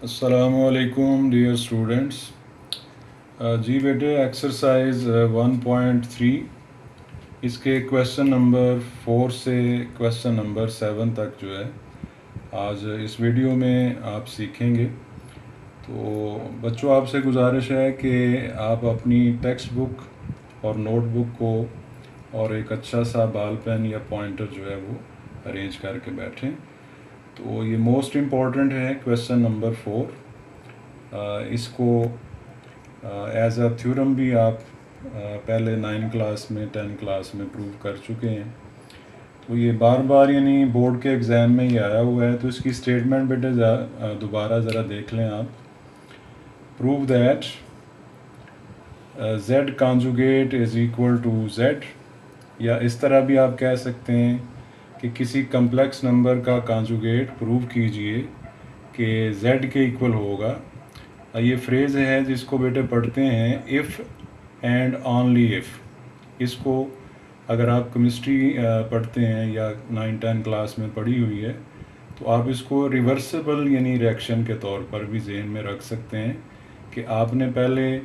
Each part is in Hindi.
अस्सलामुअलैकुम डियर स्टूडेंट्स। जी बेटे, एक्सरसाइज 1.3 इसके क्वेश्चन नंबर 4 से क्वेश्चन नंबर 7 तक जो है आज इस वीडियो में आप सीखेंगे। तो बच्चों, आपसे गुजारिश है कि आप अपनी टेक्स्ट बुक और नोटबुक को और एक अच्छा सा बॉल पेन या पॉइंटर जो है वो अरेंज करके बैठें। तो ये मोस्ट इम्पॉर्टेंट है क्वेश्चन नंबर 4। इसको एज अ थ्योरम भी आप पहले 9 क्लास में 10 क्लास में प्रूव कर चुके हैं। तो ये बार बार यानी बोर्ड के एग्ज़ाम में ही आया हुआ है। तो इसकी स्टेटमेंट बेटे दोबारा ज़रा देख लें आप। Prove that z conjugate is equal to z, या इस तरह भी आप कह सकते हैं कि किसी कम्प्लेक्स नंबर का कॉन्जुगेट प्रूव कीजिए कि z के इक्वल होगा। ये फ्रेज़ है जिसको बेटे पढ़ते हैं इफ़ एंड ओनली इफ़। इसको अगर आप केमिस्ट्री पढ़ते हैं या 9-10 क्लास में पढ़ी हुई है तो आप इसको रिवर्सिबल यानी रिएक्शन के तौर पर भी जहन में रख सकते हैं कि आपने पहले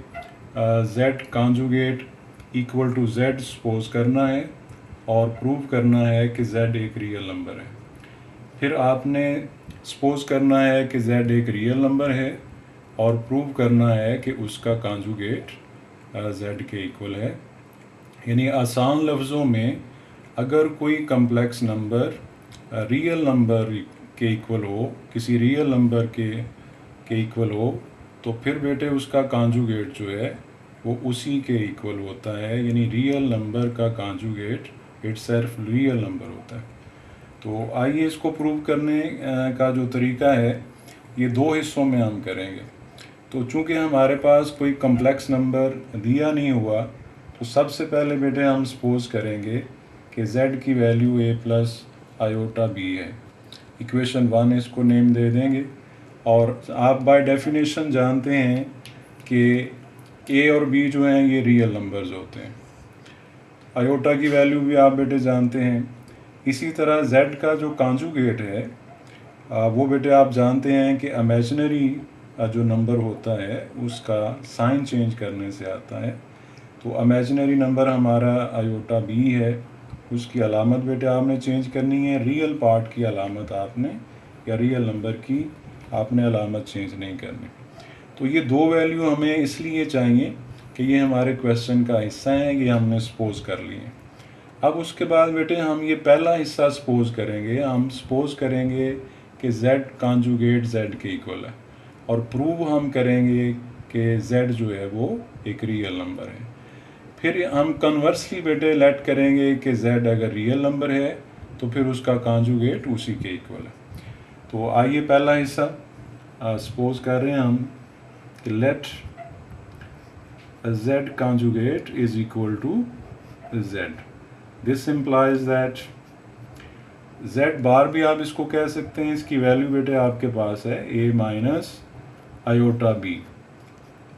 z conjugate equal to z suppose करना है और प्रूव करना है कि z एक रियल नंबर है। फिर आपने सपोज करना है कि z एक रियल नंबर है और प्रूव करना है कि उसका कॉन्जुगेट z के इक्वल है। यानी आसान लफ्ज़ों में, अगर कोई कम्प्लेक्स नंबर रियल नंबर के इक्वल हो, किसी रियल नंबर के इक्वल हो, तो फिर बेटे उसका कॉन्जुगेट जो है वो उसी के इक्वल होता है। यानी रियल नंबर का कॉन्जुगेट इटसेल्फ रियल नंबर होता है। तो आइए इसको प्रूव करने का जो तरीका है ये दो हिस्सों में हम करेंगे। तो चूंकि हमारे पास कोई कम्प्लेक्स नंबर दिया नहीं हुआ, तो सबसे पहले बेटे हम सपोज करेंगे कि z की value a plus iota b है। इक्वेशन 1 इसको नेम दे देंगे। और आप बाय डेफिनेशन जानते हैं कि a और b जो हैं ये रियल नंबर्स होते हैं। आयोटा की वैल्यू भी आप बेटे जानते हैं। इसी तरह z का जो कॉन्जुगेट है वो बेटे आप जानते हैं कि इमेजिनरी जो नंबर होता है उसका साइन चेंज करने से आता है। तो इमेजिनरी नंबर हमारा आयोटा b है, उसकी अलामत बेटे आपने चेंज करनी है। रियल पार्ट की अलामत आपने, या रियल नंबर की आपने अलामत चेंज नहीं करनी। तो ये दो वैल्यू हमें इसलिए चाहिए कि ये हमारे क्वेश्चन का हिस्सा है, ये हमने सपोज कर लिए। अब उसके बाद बेटे हम ये पहला हिस्सा सपोज करेंगे। हम सपोज करेंगे कि z कॉन्जुगेट z के इक्वल है और प्रूव हम करेंगे कि z जो है वो एक रियल नंबर है। फिर हम कन्वर्सली बेटे लेट करेंगे कि z अगर रियल नंबर है तो फिर उसका कॉन्जुगेट उसी के इक्वल है। तो आइए पहला हिस्सा सपोज कर रहे हैं हम कि late z conjugate is equal to z. This implies that z बार भी आप इसको कह सकते हैं, इसकी वैल्यू बेटे आपके पास है a माइनस आयोटा b,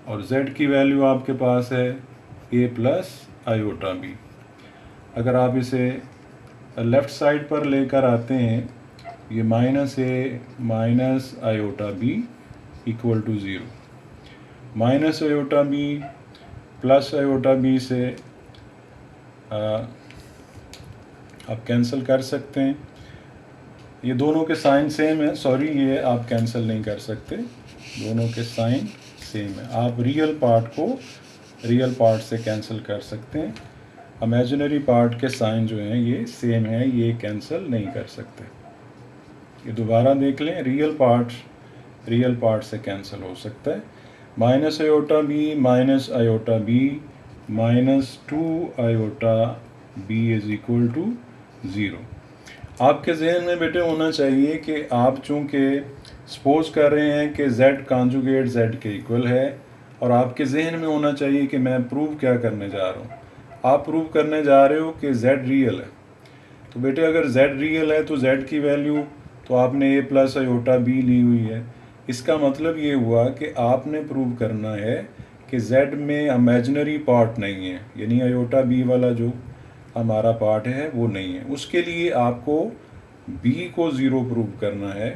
और z की वैल्यू आपके पास है a प्लस आयोटा b। अगर आप इसे लेफ़्ट साइड पर लेकर आते हैं, ये minus a minus iota b equal to 0। Minus iota b plus iota b से आप कैंसिल कर सकते हैं। ये दोनों के साइन सेम है, सॉरी ये आप कैंसिल नहीं कर सकते, दोनों के साइन सेम है। आप रियल पार्ट को रियल पार्ट से कैंसिल कर सकते हैं। इमेजिनरी पार्ट के साइन जो हैं ये सेम है, ये कैंसिल नहीं कर सकते। ये दोबारा देख लें, रियल पार्ट से कैंसिल हो सकता है। Minus iota B minus iota B minus 2 iota B is equal to 0। आपके जहन में बेटे होना चाहिए कि आप चूँकि सपोज कर रहे हैं कि z कॉन्जुगेट z के इक्वल है, और आपके जहन में होना चाहिए कि मैं प्रूव क्या करने जा रहा हूँ। आप प्रूव करने जा रहे हो कि z रियल है। तो बेटे अगर z रियल है तो z की वैल्यू तो आपने a प्लस आयोटा b ली हुई है। इसका मतलब ये हुआ कि आपने प्रूव करना है कि z में इमेजिनरी पार्ट नहीं है, यानी आयोटा b वाला जो हमारा पार्ट है वो नहीं है। उसके लिए आपको b को 0 प्रूव करना है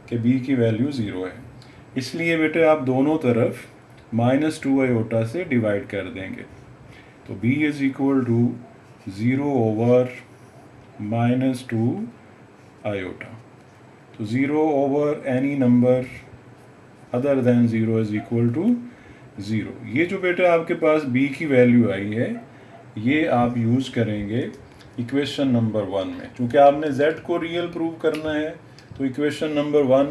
कि b की वैल्यू 0 है। इसलिए बेटे आप दोनों तरफ -2 आयोटा से डिवाइड कर देंगे। तो b is equal to 0 over -2 iota. तो 0 over any number other than 0 is equal to 0। ये जो बेटा आपके पास b की वैल्यू आई है, ये आप यूज़ करेंगे इक्वेशन नंबर 1 में। क्योंकि आपने z को रियल प्रूव करना है, तो इक्वेशन नंबर 1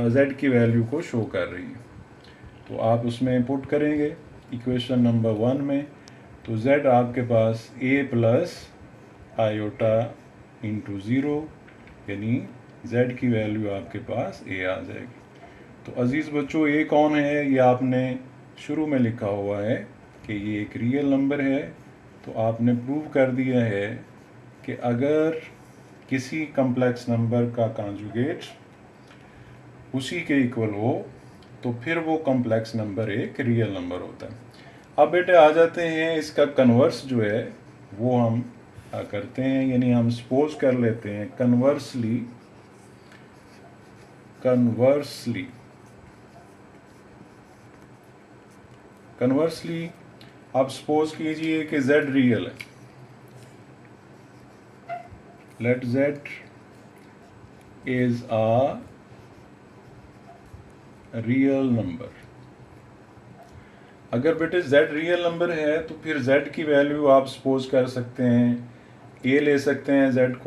z की वैल्यू को शो कर रही है। तो आप उसमें पुट करेंगे इक्वेशन नंबर 1 में। तो z आपके पास a प्लस आयोटा इंटू 0, यानी z की वैल्यू आपके पास a आ जाएगी। तो अजीज़ बच्चों, a कौन है? ये आपने शुरू में लिखा हुआ है कि ये एक रियल नंबर है। तो आपने प्रूव कर दिया है कि अगर किसी कम्प्लेक्स नंबर का कॉन्जुगेट उसी के इक्वल हो तो फिर वो कम्प्लेक्स नंबर एक रियल नंबर होता है। अब बेटे आ जाते हैं, इसका कन्वर्स जो है वो हम करते हैं, यानी हम सपोज कर लेते हैं कन्वर्सली आप सपोज कीजिए कि z रियल है। Let z is a real number. अगर बेटे z रियल नंबर है तो फिर z की वैल्यू आप सपोज कर सकते हैं a ले सकते हैं, z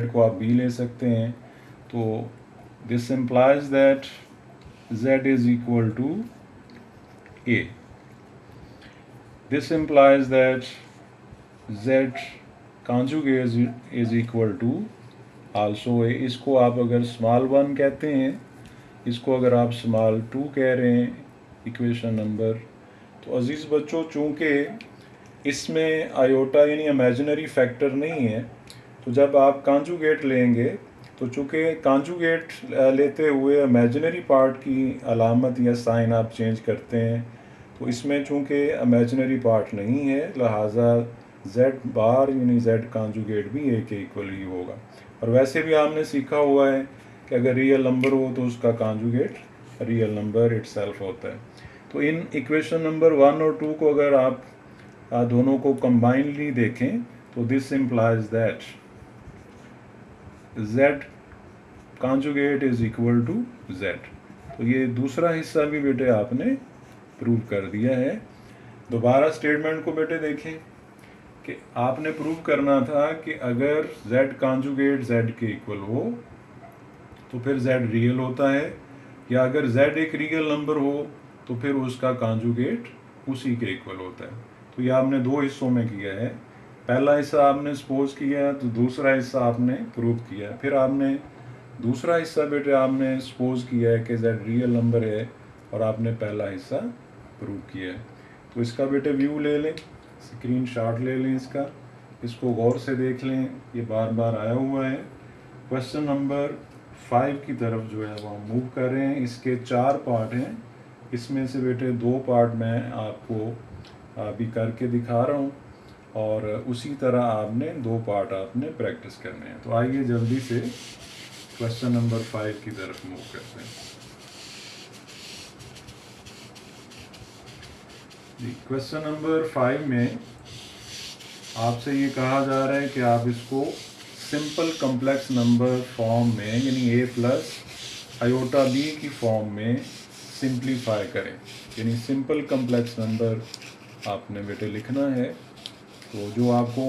को आप b ले सकते हैं। तो this implies that z is equal to a। This implies that z conjugate is equal to also a। इसको आप अगर स्मॉल 1 कहते हैं, इसको अगर आप स्मॉल 2 कह रहे हैं इक्वेशन नंबर। तो अजीज़ बच्चों, चूँकि इसमें आयोटा यानी इमेजिनरी फैक्टर नहीं है, तो जब आप कॉन्जुगेट लेंगे तो चूँकि कॉन्जुगेट लेते हुए इमेजिनरी पार्ट की अलामत या साइन आप चेंज करते हैं, तो इसमें चूँकि इमेजिनरी पार्ट नहीं है, लिहाजा z बार यानी z कॉन्जुगेट भी a के इक्वल ही होगा। और वैसे भी आपने सीखा हुआ है कि अगर रियल नंबर हो तो उसका कॉन्जुगेट रियल नंबर इटसेल्फ होता है। तो इन इक्वेशन नंबर 1 और 2 को अगर आप दोनों को कंबाइनली देखें तो this implies that z conjugate is equal to z। तो ये दूसरा हिस्सा भी बेटे आपने प्रूव कर दिया है। दोबारा स्टेटमेंट को बेटे देखें कि आपने प्रूव करना था कि अगर z कॉन्जुगेट z के इक्वल हो तो फिर z रियल होता है, या अगर z एक रियल नंबर हो तो फिर उसका कॉन्जुगेट उसी के इक्वल होता है। तो ये आपने दो हिस्सों में किया है। पहला हिस्सा आपने सपोज किया, तो दूसरा हिस्सा आपने प्रूव किया। फिर आपने दूसरा हिस्सा बेटे आपने सपोज किया है कि z रियल नंबर है, और आपने पहला हिस्सा प्रूव किया है। तो इसका बेटे व्यू ले लें, स्क्रीन शॉट ले लें इसको गौर से देख लें। ये बार बार आया हुआ है। क्वेश्चन नंबर 5 की तरफ जो है वो हम मूव कर रहे हैं। इसके 4 पार्ट हैं, इसमें से बेटे 2 पार्ट मैं आपको अभी करके दिखा रहा हूँ, और उसी तरह आपने 2 पार्ट आपने प्रैक्टिस करने हैं। तो आइए जल्दी से क्वेश्चन नंबर 5 की तरफ मूव करते हैं। जी, क्वेश्चन नंबर 5 में आपसे ये कहा जा रहा है कि आप इसको सिंपल कम्प्लेक्स नंबर फॉर्म में, यानी a प्लस आयोटा b की फॉर्म में सिंप्लीफाई करें। यानी सिंपल कम्प्लेक्स नंबर आपने बेटे लिखना है। तो जो आपको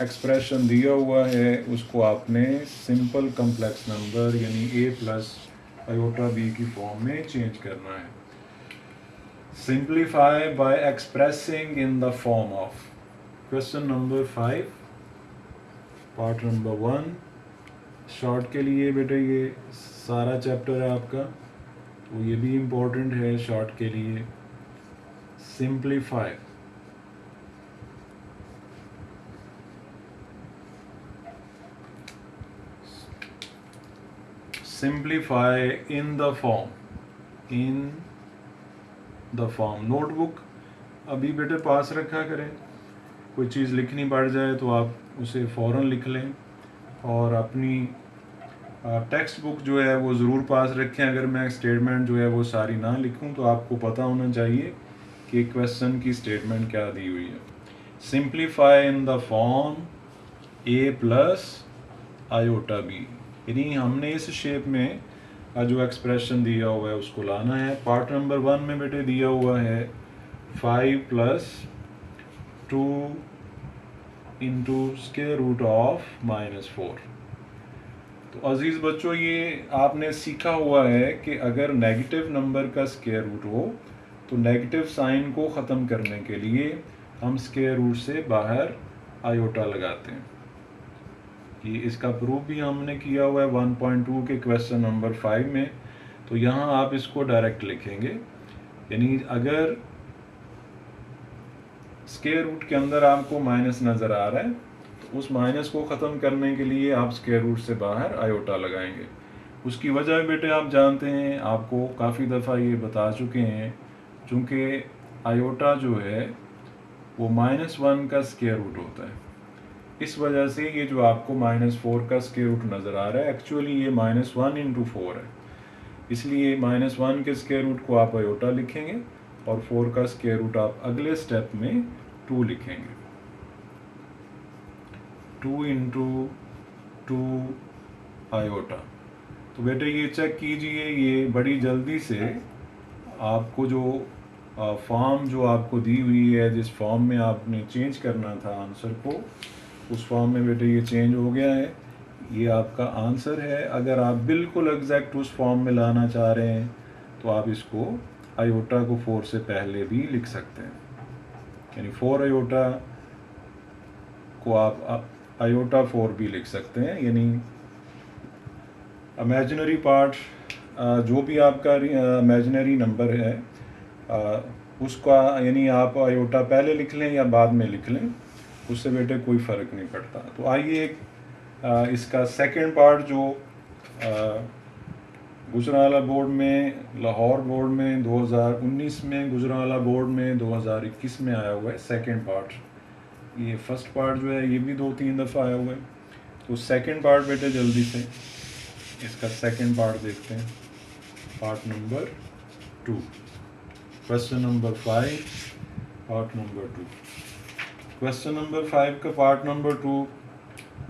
एक्सप्रेशन दिया हुआ है उसको आपने सिंपल कम्प्लेक्स नंबर यानी a प्लस आयोटा b की फॉर्म में चेंज करना है। Simplify bye expressing in the form of. Question number 5 part number 1 short के लिए बेटे ये सारा चैप्टर है आपका, तो ये भी इम्पोर्टेंट है शॉर्ट के लिए। Simplify in the form. Notebook अभी बेटे पास रखा करें, कोई चीज़ लिखनी पड़ जाए तो आप उसे फ़ौरन लिख लें, और अपनी टेक्स्ट बुक जो है वो ज़रूर पास रखें। अगर मैं स्टेटमेंट जो है वो सारी ना लिखूं तो आपको पता होना चाहिए कि क्वेश्चन की स्टेटमेंट क्या दी हुई है। Simplify in the form a plus iota B, यानी हमने इस शेप में जो एक्सप्रेशन दिया हुआ है उसको लाना है। पार्ट नंबर 1 में बेटे दिया हुआ है 5 plus 2 into square root of -4। तो अजीज़ बच्चों, ये आपने सीखा हुआ है कि अगर नेगेटिव नंबर का स्क्वायर रूट हो तो नेगेटिव साइन को ख़त्म करने के लिए हम स्क्वायर रूट से बाहर आयोटा लगाते हैं। ये इसका प्रूफ भी हमने किया हुआ है 1.2 के क्वेश्चन नंबर 5 में। तो यहाँ आप इसको डायरेक्ट लिखेंगे, यानी अगर स्क्वायर रूट के अंदर आपको माइनस नज़र आ रहा है तो उस माइनस को ख़त्म करने के लिए आप स्क्वायर रूट से बाहर आयोटा लगाएंगे। उसकी वजह बेटे आप जानते हैं, आपको काफ़ी दफ़ा ये बता चुके हैं, चूँकि आयोटा जो है वो -1 का स्क्वायर रूट होता है। इस वजह से ये जो आपको -4 का स्क्वायर रूट नज़र आ रहा है, एक्चुअली ये -1 इंटू 4 है। इसलिए -1 के स्क्वायर रूट को आप आयोटा लिखेंगे और 4 का स्क्वायर रूट आप अगले स्टेप में 2 लिखेंगे। 2 इंटू 2 आयोटा। तो बेटे ये चेक कीजिए, ये बड़ी जल्दी से आपको जो फॉर्म जो आपको दी हुई है, जिस फॉर्म में आपने चेंज करना था आंसर को, उस फॉर्म में बेटे ये चेंज हो गया है। ये आपका आंसर है। अगर आप बिल्कुल एग्जैक्ट उस फॉर्म में लाना चाह रहे हैं तो आप इसको आयोटा को 4 से पहले भी लिख सकते हैं, यानी 4 आयोटा को आप आयोटा 4 भी लिख सकते हैं। यानी इमेजिनरी पार्ट जो भी आपका इमेजिनरी नंबर है उसका, यानी आप आयोटा पहले लिख लें या बाद में लिख लें, उससे बेटे कोई फ़र्क नहीं पड़ता। तो आइए इसका सेकंड पार्ट जो गुजरांवाला बोर्ड में, लाहौर बोर्ड में 2019 में, गुजरांवाला बोर्ड में 2021 में आया हुआ है सेकंड पार्ट। ये फर्स्ट पार्ट जो है ये भी 2-3 दफ़ा आया हुआ है। तो सेकंड पार्ट बेटे जल्दी से इसका सेकंड पार्ट देखते हैं। Part number 2, question number 5, part number 2। Question number 5 का पार्ट नंबर 2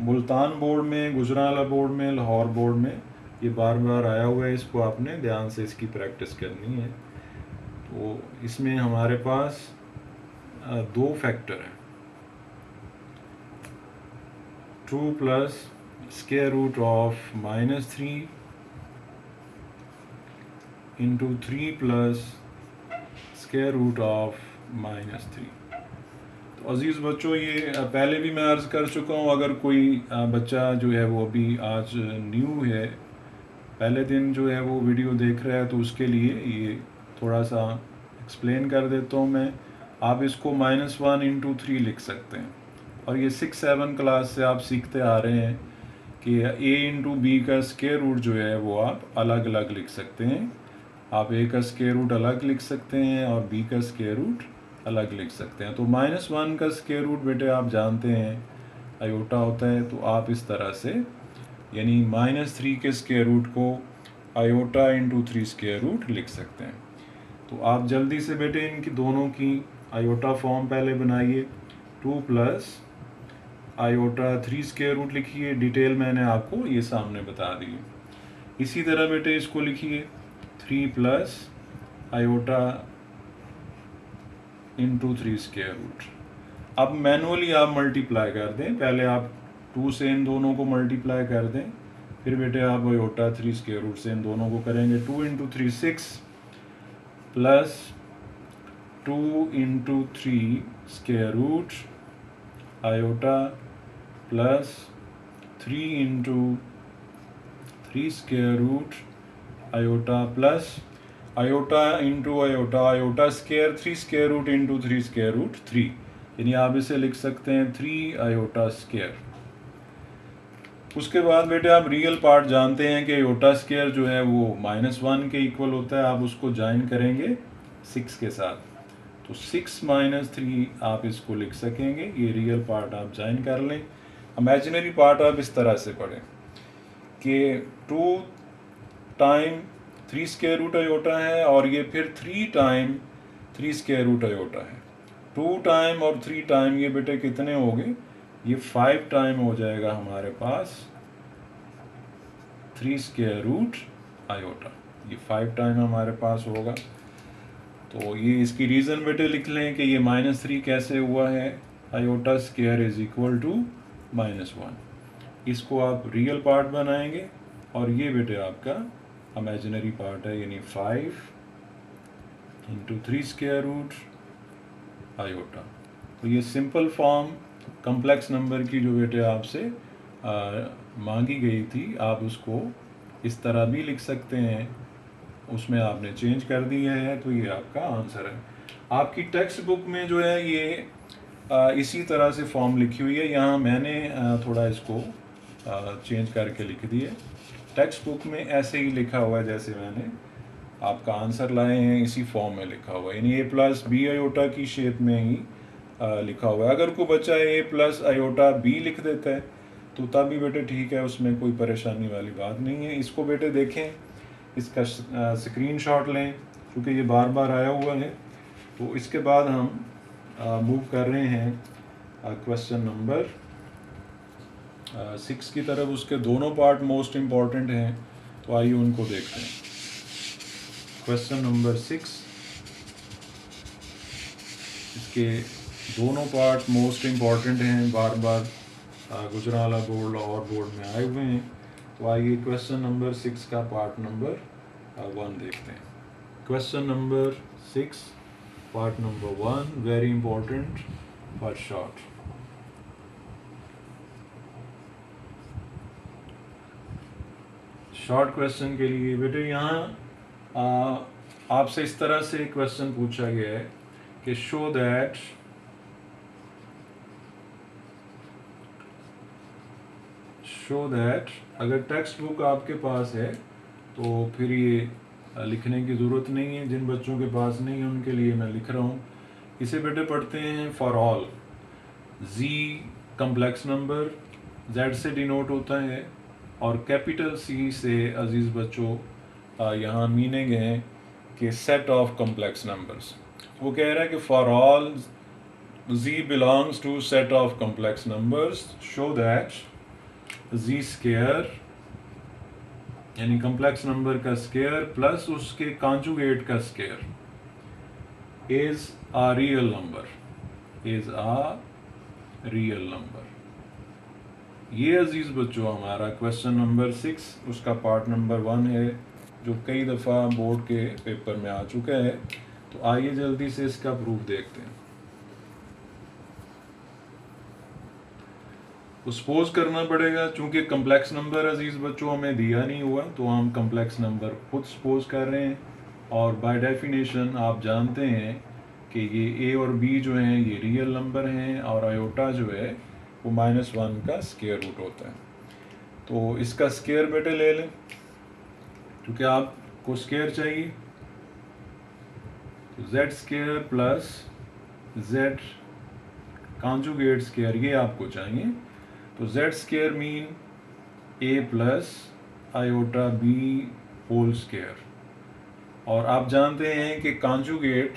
मुल्तान बोर्ड में, गुजरांवाला बोर्ड में, लाहौर बोर्ड में ये बार बार आया हुआ है। इसको आपने ध्यान से इसकी प्रैक्टिस करनी है। तो इसमें हमारे पास 2 फैक्टर हैं, 2 plus square root of -3 into 3 plus square root of -3। तो अज़ीज़ बच्चों, ये पहले भी मैं अर्ज़ कर चुका हूँ। अगर कोई बच्चा जो है वो अभी आज न्यू है, पहले दिन जो है वो वीडियो देख रहा है, तो उसके लिए ये थोड़ा सा एक्सप्लेन कर देता हूँ मैं। आप इसको -1 इंटू 3 लिख सकते हैं, और ये 6-7 क्लास से आप सीखते आ रहे हैं कि a इंटू बी का स्क्वायर रूट जो है वो आप अलग अलग लिख सकते हैं। आप a का स्क्वायर रूट अलग लिख सकते हैं और b का स्क्वायर रूट अलग लिख सकते हैं। तो -1 का स्क्वायर रूट बेटे आप जानते हैं आयोटा होता है। तो आप इस तरह से, यानी -3 के स्क्वायर रूट को आयोटा इंटू 3 स्क्वायर रूट लिख सकते हैं। तो आप जल्दी से बेटे इनकी दोनों की आयोटा फॉर्म पहले बनाइए। 2 प्लस आयोटा 3 स्क्वायर रूट लिखिए। डिटेल मैंने आपको ये सामने बता दी है। इसी तरह बेटे इसको लिखिए 3 plus iota into 3 square root. अब मैनुअली आप मल्टीप्लाई कर दें, पहले आप 2 से इन दोनों को मल्टीप्लाई कर दें, फिर बेटे आप आयोटा 3 स्क्वायर रूट से इन दोनों को करेंगे। 2 into 3 6 plus 2 into 3 square root iota plus 3 into 3 square root iota plus iota into iota, iota square 3 square root into 3 square root 3, यानी आप इसे लिख सकते हैं 3 आयोटा स्क्वायर। उसके बाद बेटे आप रियल पार्ट जानते हैं कि आयोटा स्क्वायर जो है वो -1 के इक्वल होता है। आप उसको ज्वाइन करेंगे 6 के साथ, तो 6 - 3 आप इसको लिख सकेंगे। ये रियल पार्ट आप ज्वाइन कर लें। इमेजिनरी पार्ट आप इस तरह से पढ़ें कि 2 टाइम 3 स्क्वायर रूट आयोटा है और ये फिर 3 टाइम 3 स्क्वायर रूट आयोटा है। 2 टाइम और 3 टाइम ये बेटे कितने हो गए? ये 5 टाइम हो जाएगा हमारे पास 3 स्क्वायर रूट आयोटा। ये 5 टाइम हमारे पास होगा। तो ये इसकी रीज़न बेटे लिख लें कि ये -3 कैसे हुआ है। Iota square is equal to -1। इसको आप रियल पार्ट बनाएंगे और ये बेटे आपका इमेजिनरी पार्ट है, यानी 5 इंटू 3 स्क्वायर रूट आयोटा। तो ये सिंपल फॉर्म कम्प्लेक्स नंबर की जो बेटे आपसे मांगी गई थी, आप उसको इस तरह भी लिख सकते हैं। उसमें आपने चेंज कर दिया है, तो ये आपका आंसर है। आपकी टेक्स्ट बुक में जो है ये इसी तरह से फॉर्म लिखी हुई है। यहाँ मैंने थोड़ा इसको चेंज करके लिख दिया। टेक्स्ट बुक में ऐसे ही लिखा हुआ है जैसे मैंने आपका आंसर लाए हैं, इसी फॉर्म में लिखा हुआ है, यानी a प्लस बी आयोटा की शेप में ही लिखा हुआ है। अगर कोई बच्चा a प्लस आयोटा b लिख देता है तो तब भी बेटे ठीक है, उसमें कोई परेशानी वाली बात नहीं है। इसको बेटे देखें, इसका स्क्रीनशॉट लें, क्योंकि ये बार बार आया हुआ है। तो इसके बाद हम मूव कर रहे हैं क्वेश्चन नंबर 6 की तरफ। उसके दोनों पार्ट मोस्ट इम्पॉर्टेंट हैं, तो आइए उनको देखते हैं। क्वेश्चन नंबर 6, इसके दोनों पार्ट मोस्ट इम्पॉर्टेंट हैं, बार बार गुजरांवाला बोर्ड और बोर्ड में आए हुए हैं। तो आइए क्वेश्चन नंबर 6 का पार्ट नंबर 1 देखते हैं। Question number 6 part number 1, very important for short. Short question के लिए बेटे यहाँ आपसे इस तरह से क्वेश्चन पूछा गया है कि शो दैट अगर टेक्स्ट बुक आपके पास है तो फिर ये लिखने की ज़रूरत नहीं है। जिन बच्चों के पास नहीं है उनके लिए मैं लिख रहा हूँ। इसे बेटे पढ़ते हैं for all z complex number, z से डिनोट होता है, और कैपिटल C से अजीज़ बच्चों यहाँ मीनिंग है कि सेट ऑफ कम्प्लेक्स नंबर्स। वो कह रहा है कि for all z belongs to set of complex numbers, show that z square यानी कम्प्लेक्स नंबर का स्क्वायर प्लस उसके कॉन्जुगेट का square is a real number. ये अजीज बच्चों हमारा क्वेश्चन नंबर 6 उसका पार्ट नंबर 1 है, जो कई दफ़ा बोर्ड के पेपर में आ चुका है। तो आइए जल्दी से इसका प्रूफ देखते हैं। तो सपोज करना पड़ेगा, चूंकि कम्प्लेक्स नंबर अजीज बच्चों हमें दिया नहीं हुआ, तो हम कम्प्लेक्स नंबर खुद सपोज कर रहे हैं। और बाय डेफिनेशन आप जानते हैं कि ये a और b जो हैं ये रियल नंबर हैं, और आयोटा जो है वो -1 का स्क्वायर रूट होता है। तो इसका स्क्वायर बेटे ले लें, क्योंकि आपको स्क्वायर चाहिए। तो z square plus z conjugate square ये आपको चाहिए। तो z square mean a plus iota b whole square. और आप जानते हैं कि कॉन्जुगेट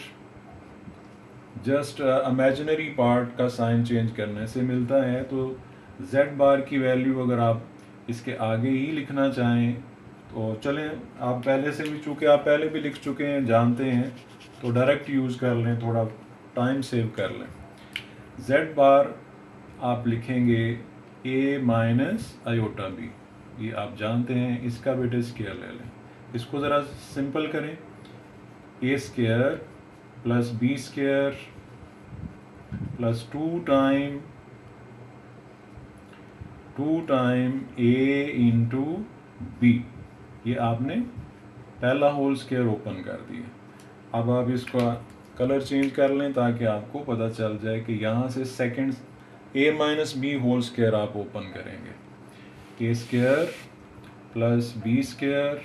जस्ट इमेजिनरी पार्ट का साइन चेंज करने से मिलता है। तो z बार की वैल्यू अगर आप इसके आगे ही लिखना चाहें तो चलें, आप पहले से भी, चूँकि आप पहले भी लिख चुके हैं, जानते हैं, तो डायरेक्ट यूज़ कर लें, थोड़ा टाइम सेव कर लें। z बार आप लिखेंगे a माइनस आयोटा b, ये आप जानते हैं। इसका बेटे स्क्वायर ले लें, इसको ज़रा सिंपल करें। a square plus b square plus 2 time a into b, ये आपने पहला होल स्क्वायर ओपन कर दिया। अब आप इसका कलर चेंज कर लें ताकि आपको पता चल जाए कि यहाँ से second a minus b whole square आप ओपन करेंगे। a square plus b square,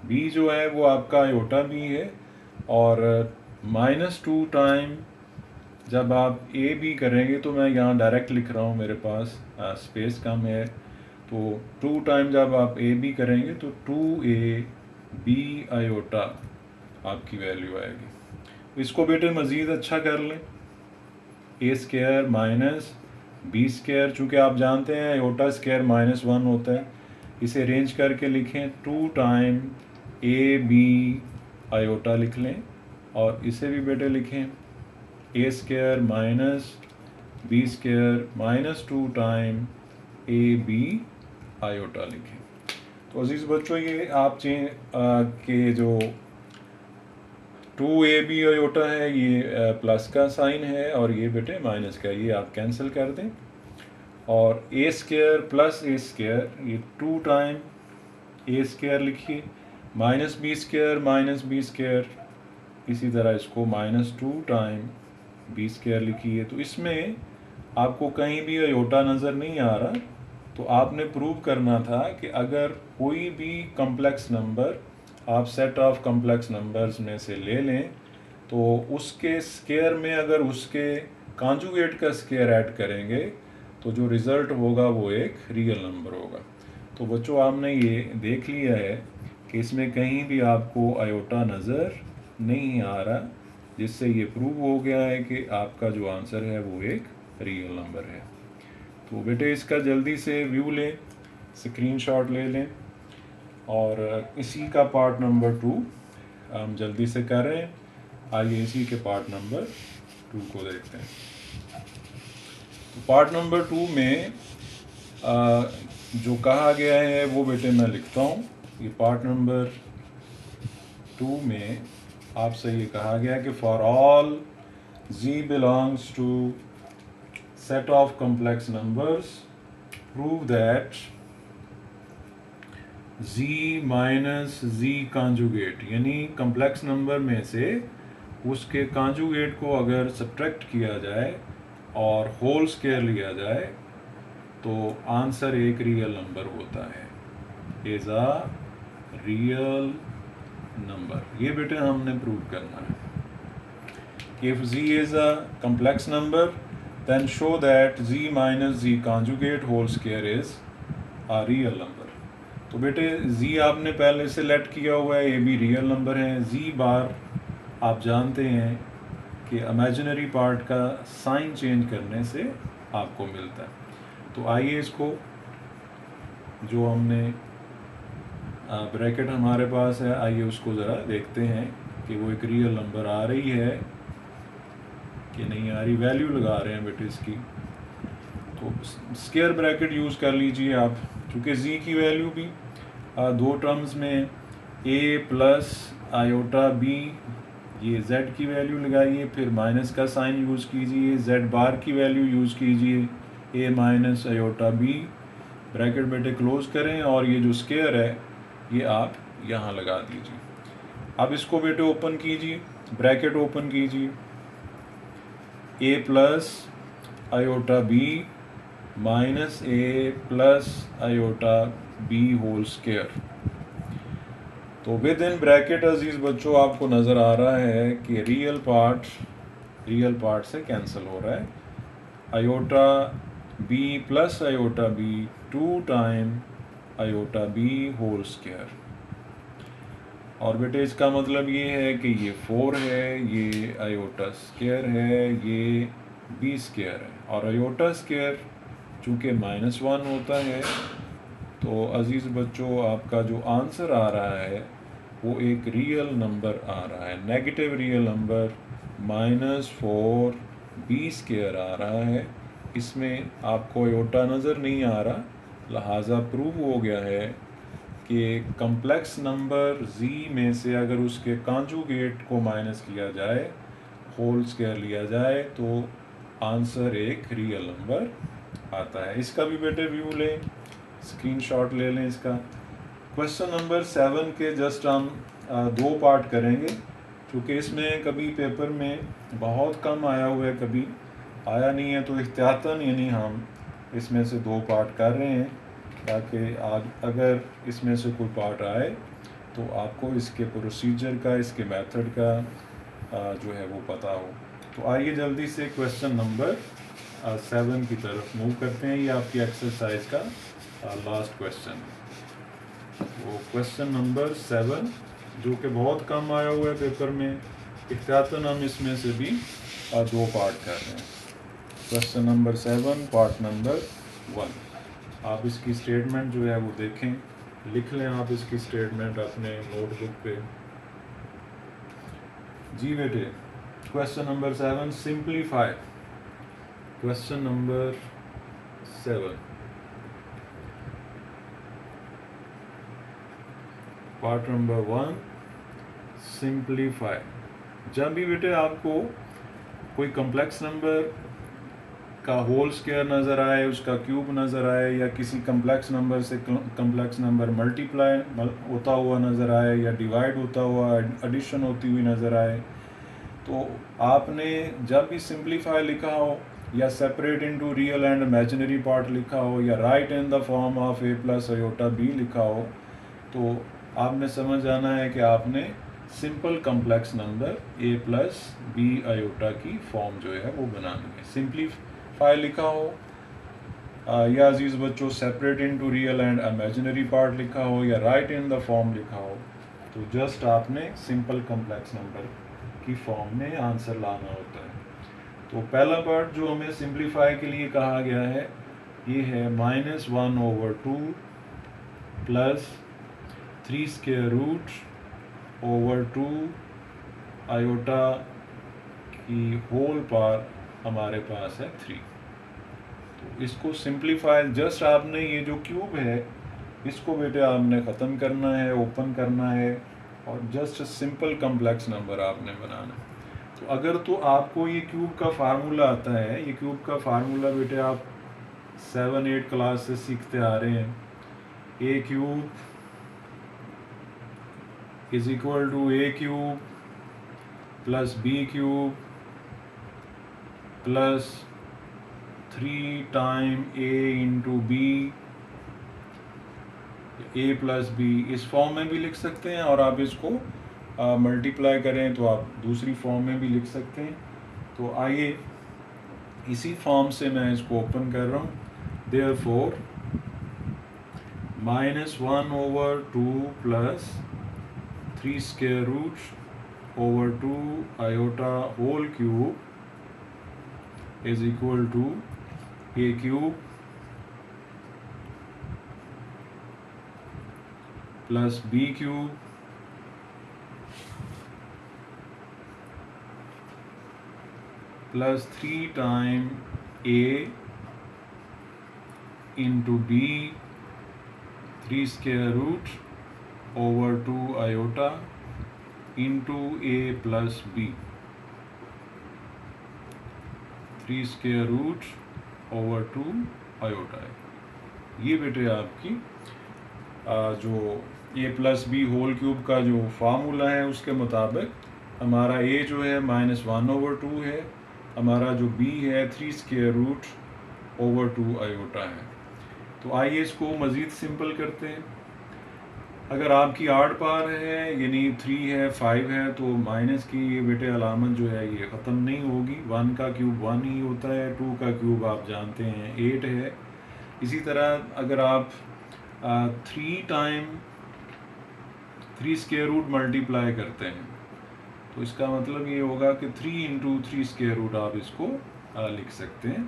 b जो है वो आपका आयोटा b है, और -2 टाइम जब आप a b करेंगे, तो मैं यहाँ डायरेक्ट लिख रहा हूँ, मेरे पास स्पेस कम है, तो 2 टाइम जब आप ए बी करेंगे तो 2a b आयोटा आपकी वैल्यू आएगी। इसको बेटे मज़ीद अच्छा कर लें, ए स्क्वायर माइनस बी स्क्वायर, चूँकि आप जानते हैं आयोटा स्क्वायर -1 होता है, इसे अरेंज करके लिखें 2 टाइम ए बी आयोटा लिख लें, और इसे भी बेटे लिखें A square minus B square -2 time A B iota लिखें। तो अजीज़ बच्चों, ये आप के जो 2ab आयोटा है ये प्लस का साइन है और ये बेटे माइनस का, ये आप कैंसिल कर दें, और ए स्क्वायर प्लस ए स्क्वायर ये 2 टाइम ए स्क्वायर लिखिए, माइनस बी स्क्वायर, इसी तरह इसको -2 टाइम बी स्क्वायर लिखिए। तो इसमें आपको कहीं भी आयोटा नज़र नहीं आ रहा, तो आपने प्रूव करना था कि अगर कोई भी कम्प्लेक्स नंबर आप सेट ऑफ कम्प्लेक्स नंबर्स में से ले लें तो उसके स्क्वायर में अगर उसके कॉन्जुगेट का स्क्वायर ऐड करेंगे तो जो रिज़ल्ट होगा वो एक रियल नंबर होगा। तो बच्चों, आपने ये देख लिया है कि इसमें कहीं भी आपको आयोटा नज़र नहीं आ रहा, जिससे ये प्रूव हो गया है कि आपका जो आंसर है वो एक रियल नंबर है। तो बेटे इसका जल्दी से व्यू लें, स्क्रीनशॉट ले लें, और इसी का पार्ट नंबर 2 हम जल्दी से कर रहे हैं। आइए इसी के पार्ट नंबर 2 को देखते हैं। तो पार्ट नंबर 2 में जो कहा गया है वो बेटे मैं लिखता हूँ। ये पार्ट नंबर 2 में आपसे ये कहा गया कि for all z belongs to set of complex numbers prove that z minus z conjugate, यानी कम्प्लेक्स नंबर में से उसके कॉन्जुगेट को अगर सब्ट्रैक्ट किया जाए और होल स्क्वायर लिया जाए तो आंसर एक रियल नंबर होता है, इज अ रियल नंबर। ये बेटे हमने प्रूव करना है कि if z is a complex number then show that z minus z conjugate whole square is a real number। तो बेटे z आपने पहले से लेट किया हुआ है, ये भी रियल नंबर है। z बार आप जानते हैं कि इमेजिनरी पार्ट का साइन चेंज करने से आपको मिलता है। तो आइए इसको, जो हमने ब्रैकेट हमारे पास है, आइए उसको ज़रा देखते हैं कि वो एक रियल नंबर आ रही है कि नहीं आ रही। वैल्यू लगा रहे हैं बेटे इसकी, तो स्क्वायर ब्रैकेट यूज़ कर लीजिए आप, क्योंकि z की वैल्यू भी 2 टर्म्स में a प्लस आयोटा b, ये z की वैल्यू लगाइए, फिर माइनस का साइन यूज़ कीजिए, z बार की वैल्यू यूज़ कीजिए, a minus iota b, bracket बेटे क्लोज करें, और ये जो स्क्वायर है ये आप यहाँ लगा दीजिए। अब इसको बेटे ओपन कीजिए, ब्रैकेट ओपन कीजिए, a plus iota b minus a plus iota b whole square. तो विद इन ब्रैकेट अजीज़ बच्चों आपको नज़र आ रहा है कि रियल पार्ट से कैंसिल हो रहा है। Iota b plus iota b 2 time iota b whole square, और बेटे इसका मतलब ये है कि ये 4 है, ये आयोटा स्क्वायर है, ये b स्क्वायर है, और आयोटा स्क्वायर चूँकि -1 होता है, तो अजीज़ बच्चों आपका जो आंसर आ रहा है वो एक रियल नंबर आ रहा है, negative real number -4 b square आ रहा है। इसमें आपको आयोटा नज़र नहीं आ रहा, लिहाजा प्रूव हो गया है कि कम्प्लेक्स नंबर z में से अगर उसके कॉन्जुगेट को माइनस किया जाए, होल स्क्वायर लिया जाए, तो आंसर एक रियल नंबर आता है। इसका भी बेटे व्यू लें, स्क्रीनशॉट ले लें इसका। क्वेश्चन नंबर 7 के जस्ट हम 2 पार्ट करेंगे, क्योंकि इसमें कभी पेपर में बहुत कम आया हुआ है, कभी आया नहीं है, तो एहतियातन यानी हम इसमें से 2 पार्ट कर रहे हैं, ताकि अगर इसमें से कोई पार्ट आए तो आपको इसके प्रोसीजर का, इसके मेथड का जो है वो पता हो। तो आइए जल्दी से क्वेश्चन नंबर 7 की तरफ मूव करते हैं। ये आपकी एक्सरसाइज का लास्ट क्वेश्चन, वो क्वेश्चन नंबर 7 जो कि बहुत कम आया हुआ है पेपर में, एहतियातन हम इसमें से भी 2 पार्ट कर रहे हैं। Question number 7 part number 1। आप इसकी स्टेटमेंट जो है वो देखें, लिख लें आप इसकी स्टेटमेंट अपने नोटबुक पे। जी बेटे, question number 7 simplify. Question number 7 part number 1 simplify. जब भी बेटे आपको कोई कम्प्लेक्स नंबर का होल स्क्वायर नज़र आए, उसका क्यूब नज़र आए, या किसी कम्प्लेक्स नंबर से कम्प्लेक्स नंबर मल्टीप्लाई होता हुआ नज़र आए, या डिवाइड होता हुआ, एडिशन होती हुई नज़र आए, तो आपने जब भी सिंप्लीफाई लिखा हो, या separate into real and imaginary part लिखा हो, या right in the form of a plus iota b लिखा हो, तो आपने समझ आना है कि आपने simple complex number a plus b iota की फॉर्म जो है वो बनानी है। सिंप्लीफाई लिखा हो या अजीज़ बच्चों separate into real and imaginary part लिखा हो, या राइट इन द फॉर्म लिखा हो, तो जस्ट आपने सिंपल कम्प्लेक्स नंबर की फॉर्म में आंसर लाना होता है। तो पहला पार्ट जो हमें सिंप्लीफाई के लिए कहा गया है, ये है -1/2 plus 3 square root over 2 iota की होल पावर हमारे पास है 3। तो इसको सिंप्लीफाई, जस्ट आपने ये जो क्यूब है इसको बेटे आपने ख़त्म करना है, ओपन करना है, और जस्ट सिंपल कम्प्लेक्स नंबर आपने बनाना है। तो अगर तो आपको ये क्यूब का फार्मूला आता है, ये क्यूब का फार्मूला बेटे आप 7-8 क्लास से सीखते आ रहे हैं, A cube is equal to A cube plus B cube plus 3 time A into B, A plus B इस फॉर्म में भी लिख सकते हैं, और आप इसको मल्टीप्लाई करें तो आप दूसरी फॉर्म में भी लिख सकते हैं। तो आइए इसी फॉर्म से मैं इसको ओपन कर रहा हूँ। Therefore -1/2 plus 3 square root over 2 iota whole cube is equal to A cube plus B cube plus 3 time A into b 3 square root over 2 iota into a plus b 3 square root over 2 iota है। ये बेटे आपकी जो a plus b whole cube का जो फार्मूला है उसके मुताबिक हमारा ए जो है -1/2 है, हमारा जो बी है 3 स्क्वायर रूट ओवर 2 आयोटा है। तो आइए इसको मज़ीद सिंपल करते हैं। अगर आपकी आड पार है, यानी 3 है 5 है, तो माइनस की ये बेटे अलामत जो है ये ख़त्म नहीं होगी। 1 का क्यूब 1 ही होता है, 2 का क्यूब आप जानते हैं 8 है। इसी तरह अगर आप 3 टाइम 3 स्क्वायर रूट मल्टीप्लाई करते हैं, तो इसका मतलब ये होगा कि 3 इंटू 3 स्क्वायर रूट आप इसको लिख सकते हैं।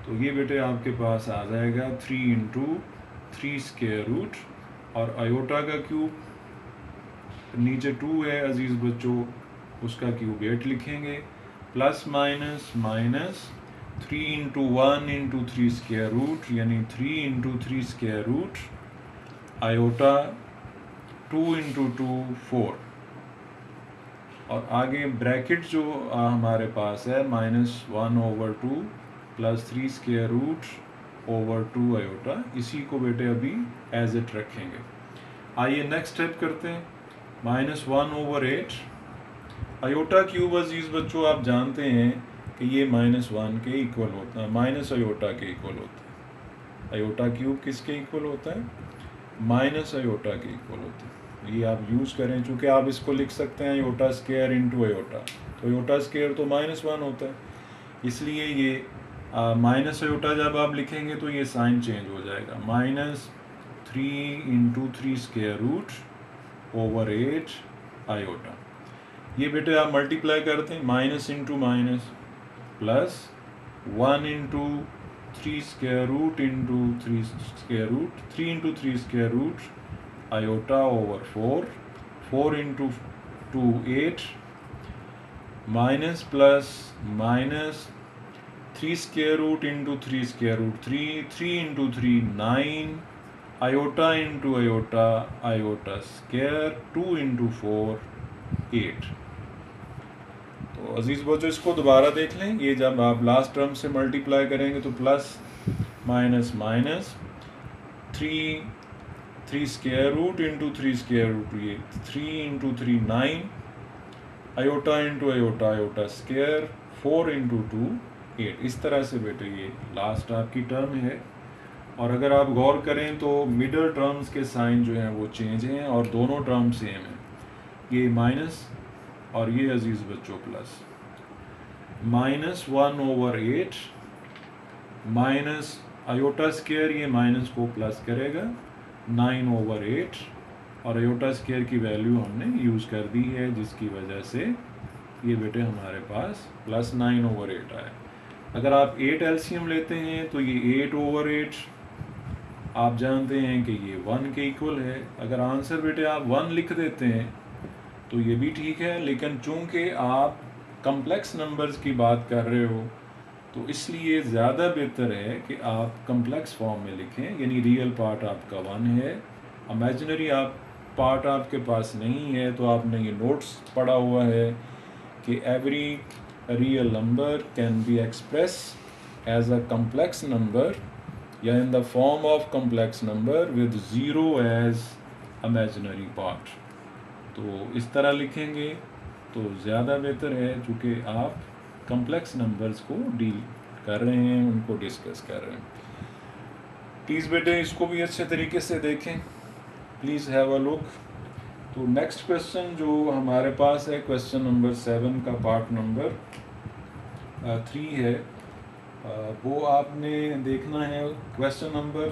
तो ये बेटे आपके पास आ जाएगा 3 इंटू 3 स्क्वायर रूट, और आयोटा का क्यूब नीचे 2 है अजीज़ बच्चों, उसका क्यूब 8 लिखेंगे, plus minus minus 3 into 1 into 3 square root, यानी 3 into 3 square root iota 2 into 2 4, और आगे ब्रैकेट जो हमारे पास है -1/2 plus 3 square root over 2 iota, इसी को बेटे अभी एज इट रखेंगे। आइए नेक्स्ट स्टेप करते हैं। -1/8 आयोटा क्यूब अजीज़ बच्चों आप जानते हैं कि ये -1 के इक्वल होता है, माइनस आयोटा के इक्वल होता है। आयोटा क्यूब किसके इक्वल होता है? माइनस आयोटा के इक्वल होता है। ये आप यूज़ करें, चूँकि आप इसको लिख सकते हैं आयोटा स्क्वायर इंटू आयोटा, तो आयोटा स्क्वायर तो -1 होता है, इसलिए ये माइनस आयोटा जब आप लिखेंगे तो ये साइन चेंज हो जाएगा, -3 × 3 स्क्वायर रूट/8 आयोटा। ये बेटे आप मल्टीप्लाई करते हैं, minus into minus plus 1 × 3 square root × 3 square root, 3 × 3 square root iota, 4 × 2 8, minus plus minus 3 square root × 3 square root 3, 3 × 3 9, iota into iota iota square 2 × 4 8। तो अजीज़ बच्चों इसको दोबारा देख लें, ये जब आप लास्ट टर्म से मल्टीप्लाई करेंगे तो plus minus minus 3 square root × 3 square root, ये 3 × 3 9, iota into iota iota square 4 × 2 8। इस तरह से बेटे ये लास्ट आपकी टर्म है। और अगर आप गौर करें तो मिडल टर्म्स के साइन जो हैं वो चेंज हैं और दोनों टर्म सेम हैं, ये माइनस और ये अजीज़ बच्चों प्लस, -1/8 माइनस आयोटा स्क्वायर, ये माइनस को प्लस करेगा 9/8 और आयोटा स्क्वायर की वैल्यू हमने यूज़ कर दी है, जिसकी वजह से ये बेटे हमारे पास +9/8 आया। अगर आप 8 एलसीएम लेते हैं तो ये 8/8 आप जानते हैं कि ये 1 के इक्वल है। अगर आंसर बेटे आप 1 लिख देते हैं तो ये भी ठीक है, लेकिन चूंकि आप कम्प्लेक्स नंबर्स की बात कर रहे हो तो इसलिए ज़्यादा बेहतर है कि आप कम्प्लेक्स फॉर्म में लिखें, यानी रियल पार्ट आपका 1 है, इमेजिनरी पार्ट आपके पास नहीं है। तो आपने ये नोट्स पढ़ा हुआ है कि every real number can be express as a complex number या in the form of complex number with 0 as imaginary part. तो इस तरह लिखेंगे तो ज़्यादा बेहतर है, चूँकि आप कम्प्लेक्स नंबर्स को डील कर रहे हैं, उनको डिस्कस कर रहे हैं। प्लीज़ बेटे इसको भी अच्छे तरीके से देखें, प्लीज़ हैव अ लुक। तो नेक्स्ट क्वेश्चन जो हमारे पास है, क्वेश्चन नंबर 7 का पार्ट नंबर 3 है, वो आपने देखना है। क्वेश्चन नंबर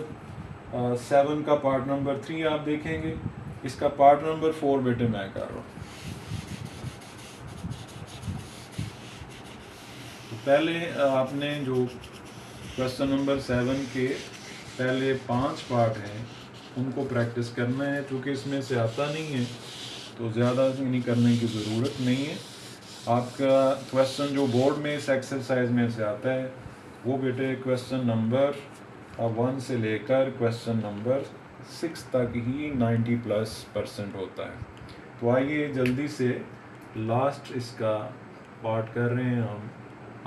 7 का पार्ट नंबर 3 आप देखेंगे, इसका पार्ट नंबर 4 बेटे मैं कर रहा हूँ। तो पहले आपने जो क्वेश्चन नंबर 7 के पहले 5 पार्ट हैं उनको प्रैक्टिस करना है, क्योंकि इसमें से आता नहीं है तो ज़्यादा नहीं करने की ज़रूरत नहीं है। आपका क्वेश्चन जो बोर्ड में इस एक्सरसाइज में से आता है वो बेटे क्वेश्चन नंबर 1 से लेकर क्वेश्चन नंबर 6 तक ही 90+% होता है। तो आइए जल्दी से लास्ट इसका पार्ट कर रहे हैं हम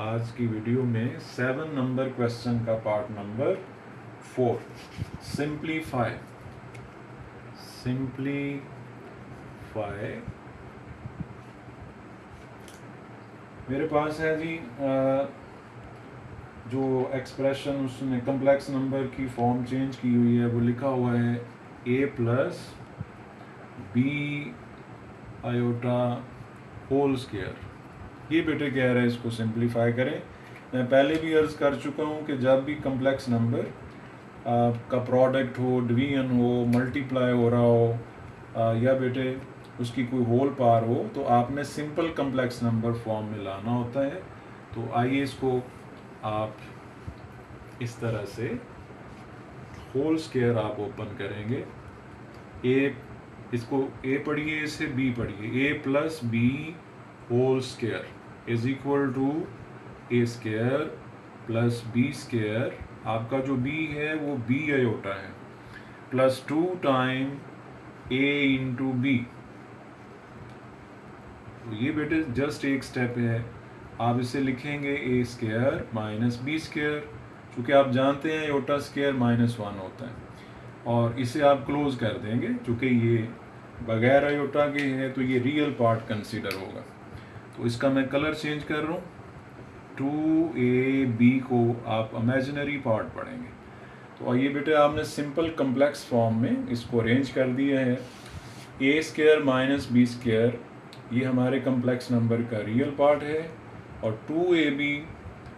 आज की वीडियो में। 7 नंबर क्वेश्चन का पार्ट नंबर 4, सिंप्लीफाई। मेरे पास है जी जो एक्सप्रेशन उसने कम्प्लेक्स नंबर की फॉर्म चेंज की हुई है, वो लिखा हुआ है a + b iota whole square. ये बेटे कह रहे हैं इसको सिंप्लीफाई करें। मैं पहले भी अर्ज़ कर चुका हूँ कि जब भी कम्प्लेक्स नंबर का प्रोडक्ट हो, डिवीजन हो, मल्टीप्लाई हो रहा हो या बेटे उसकी कोई होल पार हो, तो आपने सिंपल कम्प्लेक्स नंबर फॉर्म में लाना होता है। तो आइए इसको आप इस तरह से होल स्क्वायर आप ओपन करेंगे। इसको a पढ़िए, इसे b पढ़िए। a + b whole square is equal to a² + b²। आपका जो b है वो b आयोटा है, +2 टाइम a × b। तो ये बेटे जस्ट एक स्टेप है, आप इसे लिखेंगे a² - b²। चूँकि आप जानते हैं आयोटा स्क्वायर -1 होता है, और इसे आप क्लोज कर देंगे। चूँकि ये बगैर आयोटा के है तो ये रियल पार्ट कंसीडर होगा। तो इसका मैं कलर चेंज कर रहा हूँ, 2ab को आप इमेजिनरी पार्ट पढ़ेंगे। तो आइए बेटे आपने सिंपल कम्प्लेक्स फॉर्म में इसको अरेंज कर दिया है। a² - b² ये हमारे कम्प्लेक्स नंबर का रियल पार्ट है, और 2ab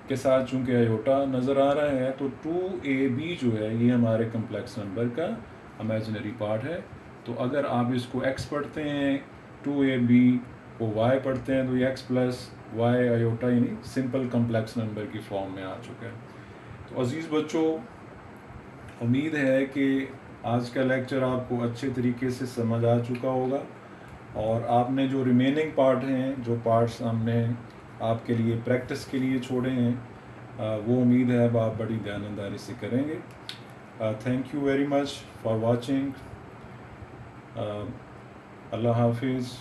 के साथ चूँकि आयोटा नज़र आ रहा है, तो 2ab जो है ये हमारे कम्प्लेक्स नंबर का इमेजिनरी पार्ट है। तो अगर आप इसको x पढ़ते हैं, 2ab को y पढ़ते हैं, तो ये x प्लस वाई आयोटा यानी सिंपल कम्प्लेक्स नंबर की फॉर्म में आ चुका है। तो अज़ीज़ बच्चों, उम्मीद है कि आज का लेक्चर आपको अच्छे तरीके से समझ आ चुका होगा, और आपने जो रिमेनिंग पार्ट हैं, जो पार्ट्स हमने आपके लिए प्रैक्टिस के लिए छोड़े हैं, वो उम्मीद है अब आप बड़ी ध्यानदारी से करेंगे। Thank you very much for watching. अल्लाह हाफिज़।